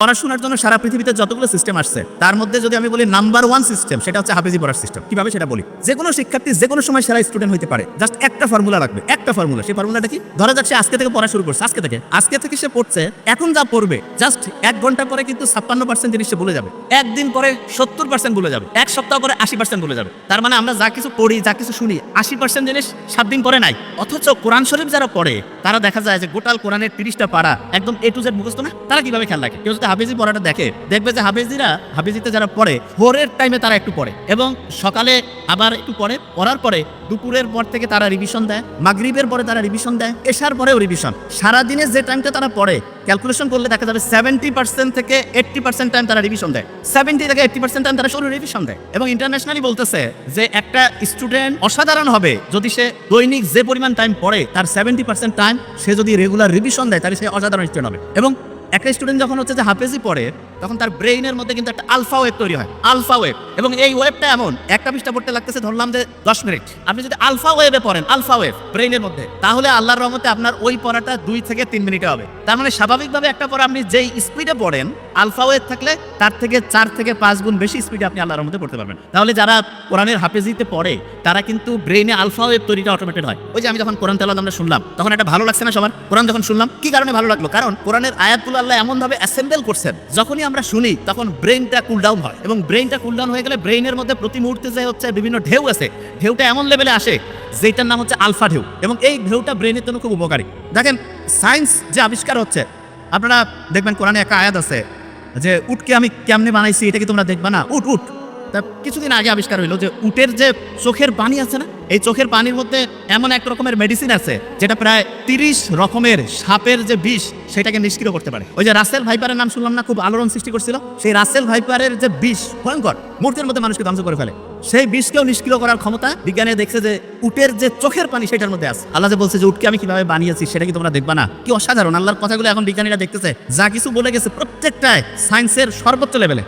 পড়াশোনার জন্য সারা পৃথিবীতে যতগুলো সিস্টেম আসছে তার মধ্যে যদি আমি বলি নাম্বার 1 সিস্টেম সেটা হচ্ছে হাফেজি পড়ার সিস্টেম। কিভাবে সেটা বলি, যে কোনো শিক্ষার্থী যে কোনো সময় সেরা স্টুডেন্ট হতে পারে, জাস্ট একটা ফর্মুলা রাখবে, একটা ফর্মুলা। সেই ফর্মুলাটা কি? ধরা যাক সে আজকে থেকে পড়া শুরু করছে, আজকে থেকে সে পড়ছে, এখন যা পড়বে জাস্ট 1 ঘন্টা পরে কিন্তু 56% জিনিস সে ভুলে যাবে, একদিন পরে 70% ভুলে যাবে, এক সপ্তাহ পরে 80% ভুলে যাবে। তার মানে আমরা যা কিছু পড়ি, যা কিছু শুনি, 80% জিনিস 7 দিন পরে নাই। অথচ কোরআন শরীফ যারা পড়ে তারা দেখা যায় যে গোটাল কোরআনের 30টা পারা একদম A to Z মুখস্থ না। তারা কিভাবে খেয়াল রাখে? কেউ যদি হাফেজি পড়াটা দেখে, দেখবে যে হাফেজিতে যারা পড়ে ভোরের টাইমে তারা একটু পড়ে এবং সকালে আবার একটু পড়ে, পড়ার পরে দুপুরের পর থেকে তারা রিভিশন দেয়, মাগরিবের পরে তারা রিভিশন দেয়, এশার পরেও রিভিশন। সারাদিনে যে টাইমটা তারা পড়ে ক্যালকুলেশন করলে দেখা যাবে 70% থেকে 80% টাইম তারা রিভিশন দেয়, 70 থেকে 80% টাইম তারা শুরু রিভিশন দেয়। এবং ইন্টারন্যাশনালি বলতেছে যে একটা স্টুডেন্ট অসাধারণ হবে যদি সে দৈনিক যে পরিমাণ টাইম পড়ে তার 70% টাইম সে যদি রেগুলার রিভিশন দেয়, তাহলে সে অসাধারণ স্টুডেন্ট হবে। এবং একটা স্টুডেন্ট যখন হচ্ছে যে হাফেজি পড়ে তখন তার ব্রেইনের মধ্যে কিন্তু একটা আলফা ওয়েভ তৈরি হয়, আলফা ওয়েভ। এবং এই ওয়েভটা এমন, একটা পৃষ্ঠা পড়তে লাগতেছে ধরলাম যে 10 মিনিট, আপনি যদি আলফা ওয়েভে পড়েন, আলফা ওয়েভ ব্রেইনের মধ্যে, তাহলে আল্লাহর রহমতে আপনার ওই পড়াটা 2 থেকে 3 মিনিটে হবে। তার মানে স্বাভাবিকভাবে একটা পড়া আপনি যেই স্পিডে পড়েন, আলফা ওয়েভ থাকলে তার থেকে 4 থেকে 5 গুণ বেশি স্পিডে আপনি আল্লাহর রহমতে পড়তে পারবেন। তাহলে যারা কোরআনের হাফেজিতে পড়ে তারা কিন্তু ব্রেইনে আলফা ওয়েভ তৈরিটা অটোমেটেড হয়। ওই যে আমি যখন কোরআন তেলাওয়াত আমরা শুনলাম তখন একটা ভালো লাগছে না সবার? কোরআন যখন শুনলাম কি কারণে ভালো লাগলো? কারণ কোরআনের আয়াতগুলো আল্লাহ এমন ভাবে অ্যাসেম্বল করছেন, যখনই আমরা শুনি তখন ব্রেইনটা কুল ডাউন হয়। এবং ব্রেইনটা কুল ডাউন হয়ে গেলে ব্রেইনের মধ্যে প্রতি মুহূর্তে যে হচ্ছে বিভিন্ন ঢেউ আছে, ঢেউটা এমন লেভেলে আসে যেটার নাম হচ্ছে আলফা ঢেউ। এবং এই ঢেউটা ব্রেইনের জন্য খুব উপকারী। দেখেন সায়েন্স যে আবিষ্কার হচ্ছে, আপনারা দেখবেন কোরআনে একটা আয়াত আছে যে উটকে আমি কেমনে বানাইছি, এটা কি তোমরা দেখবা না? উট উট তা কিছুদিন আগে আবিষ্কার হইলো যে উটের যে চোখের পানি আছে না, এই চোখের পানির মধ্যে এমন এক রকমের মেডিসিন আছে যেটা প্রায় 30 রকমের সাপের যে বিষ সেটাকে নিষ্ক্রিয় করতে পারে। ওই যে রাসেল ভাইপারের নাম শুনলাম না, খুব আলোড়ন সৃষ্টি করছিল, সেই রাসেল ভাইপারের যে বিষ ভয়ঙ্কর, মুহূর্তের মধ্যে মানুষকে ধ্বংস করে ফেলে, সেই বিষকেও নিষ্ক্রিয় করার ক্ষমতা বিজ্ঞানে দেখছে যে উটের যে চোখের পানি সেটার মধ্যে আছে। আল্লাহ যে বলছে যে উটকে আমি কিভাবে বানিয়েছি সেটা কি তোমরা দেখবা না? কি অসাধারণ! আল্লাহর কথাগুলো এখন বিজ্ঞানীরা দেখতেছে, যা কিছু বলে গেছে প্রত্যেকটাই সায়েন্সের সর্বোচ্চ লেভেলে।